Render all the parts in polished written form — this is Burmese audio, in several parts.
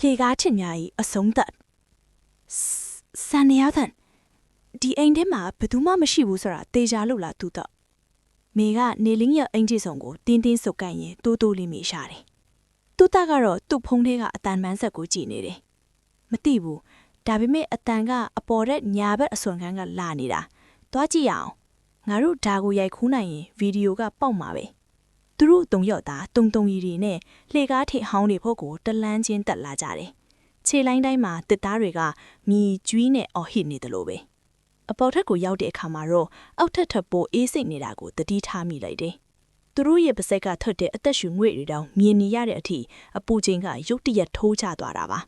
လေကားချင်များ၏အဆုံးသတ်ဆန်နေရတဲ့ဒီအိမ်ထဲမှာဘယ်သူမှမရှိဘူးဆိုတာတေချာလို့လားသူတော့မေကနေလင်းရဲ့အင်ဂျီဆောင်ကိုတင်းတင်းဆုပ်ကိုင်ရင်တိုးတိုးလေးမေရှာတယ်သူတကတော့သူ့ဖုန်းထဲကအတန်မန်းဆက်ကိုကြည့်နေတယ်မသိဘူးဒါပေမဲ့အတန်ကအပေါ်တဲ့ညာဘက်အစွန်ခန်းကလာနေတာသွားကြည့်ရအောင်ငါတို့ဒါကိုရိုက်ခူးနိုင်ရင်ဗီဒီယိုကပေါက်မှာပဲသူတို့တုံရော့သားတုံတုံရီတွေနဲ့လှေကားထိဟောင်းတွေဖို့ကိုတလန်းချင်းတက်လာကြတယ်ခြေလိုင်းတိုင်းမှာတစ်သားတွေကမြည်ကျွီးနဲ့အော်ဟစ်နေတယ်လို့ပဲအပေါ်ထက်ကိုရောက်တဲ့အခါမှာတော့အောက်ထက်ထပ်ပိုးအေးစိတ်နေတာကိုတတိထားမိလိုက်တယ်သူတို့ရဲ့ပါးစက်ကထွက်တဲ့အသက်ရှူငွေ့တွေတောင်မြင်နေရတဲ့အထိအပူချိန်ကရုတ်တရက်ထိုးချသွားတာပါ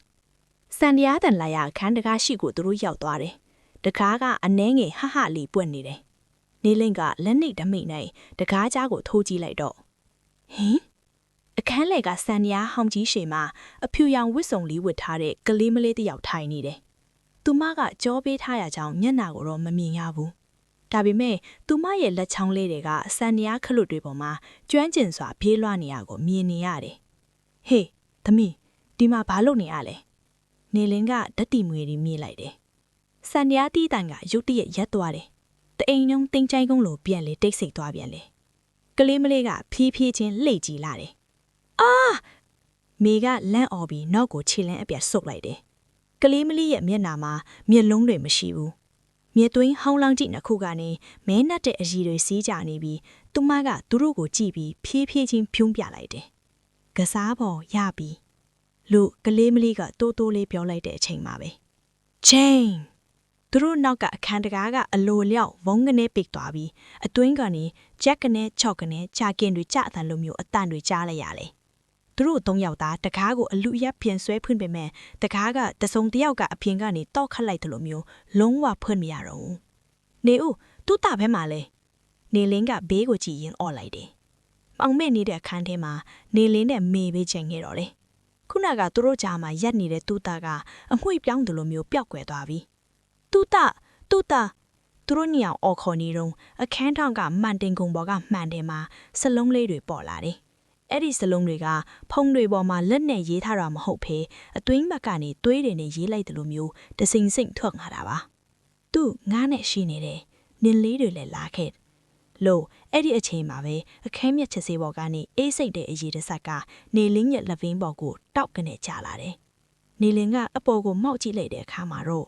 စန်ဒီယာတန်လာရခန်းတကားရှိကိုသူတို့ရောက်သွားတယ်တကားကအနှဲငယ်ဟဟလေးပွက်နေတယ်နေလင်းကလက်နှိပ်ဓမိတ်နိုင်တကားကြားကိုထိုးကြည့်လိုက်တော့ဟင်အခန်းလေကစန်ဒီယာဟောင်ကြီးရှေမှာအဖြူရောင်ဝစ်စုံလေးဝတ်ထားတဲ့ကလေးမလေးတစ်ယောက်ထိုင်နေတယ်သူမကကြောပေးထားရကြောင်းမျက်နှာကိုတော့မမြင်ရဘူးဒါပေမဲ့သူမရဲ့လက်ချောင်းလေးတွေကစန်နီယာခလွတ်တွေပေါ်မှာကျွမ်းကျင်စွာပြေးလွှားနေရကိုမြင်နေရတယ်ဟေးသမီးဒီမှာဘာလုပ်နေရလဲနေလင်းကဓာတ်တီမွေတွေမြည်လိုက်တယ်စန်နီယာတီးတန်ကရုတ်တရက်ရက်သွားတယ်တအိမ်လုံးတင်းချိုင်းကုန်းလိုပြန်လေတိတ်ဆိတ်သွားပြန်လေကလေးမလေးကဖြည်းဖြည်းချင်းလှိတ်ကြည့်လာတယ်အာမေကလန့်အော်ပြီးနောက်ကိုခြေလန်းအပြတ်ဆုပ်လိုက်တယ်ကလေးမလေးရဲ့မျက်နှာမှာမျက်လုံးတွေမရှိဘူးမြက်သွင်းဟောင်းလောင်းကြည့်နှစ်ခုကနေမဲနှက်တဲ့အရည်တွေစီးကြနေပြီးသူမကသူတို့ကိုကြည့်ပြီးဖြည်းဖြည်းချင်းဖြုံးပြလိုက်တယ်။ကစားပေါ်ရပြီလို့ကလေးမလေးကတိုးတိုးလေးပြောလိုက်တဲ့အချိန်မှာပဲ။ချင်းသူတို့နောက်ကအခန်းတကားကအလိုလျောက်ဝုန်းကနေပိတ်သွားပြီးအတွင်းကနေဂျက်ကနေချော့ကနေကြာကင်တွေကြအတန်လိုမျိုးအတန်တွေကြားလိုက်ရလေ။သူတို့၃ယောက်သားတကားကိုအလူရက်ပြင်ဆွဲဖွင့်ပေမဲ့တကားကတစုံတယောက်ကအပြင်ကနေတောက်ခတ်လိုက်တယ်လို့မျိုးလုံးဝဖွင့်မရတော့ဘူးနေဦးသူ့တာဘဲမှာလဲနေလင်းကဘေးကိုကြည့်ရင်အော်လိုက်တယ်ပေါင်မဲ့နေတဲ့အခန်းထဲမှာနေလင်းနဲ့မေဘေးချိန်ခဲ့တော့လေခုနကသူတို့ကြားမှာရက်နေတဲ့သူ့တာကအငွှေ့ပြောင်းတယ်လို့မျိုးပျောက်ကွယ်သွားပြီသူ့တာသူတို့ညောင်အော်ခေါ်နေတော့အခန်းထောင်ကမှန်တင်ကုံပေါ်ကမှန်တယ်မှာစလုံးလေးတွေပေါ်လာတယ်အဲ့ဒီစလုံးတွေကဖုံတွေပေါ်မှာလက်နဲ့ရေးထားတာမဟုတ်ဖေအတွင်းဘက်ကနေသွေးတွေနဲ့ရေးလိုက်တယ်လို့မျိုးတစိမ့်စိမ့်ထွက်လာတာပါသူငားနဲ့ရှိနေတယ်နင်းလေးတွေလည်းလာခဲ့လို့အဲ့ဒီအချိန်မှာပဲအခန်းမြက်ချစ်စေးပေါ်ကနေအေးစိတ်တဲ့အရေးတစ်ဆက်ကနေလင်းရဲ့လက်ဗင်းပေါ်ကိုတောက်ကနေကျလာတယ်နေလင်းကအပေါ်ကိုမောက်ကြည့်လိုက်တဲ့အခါမှာတော့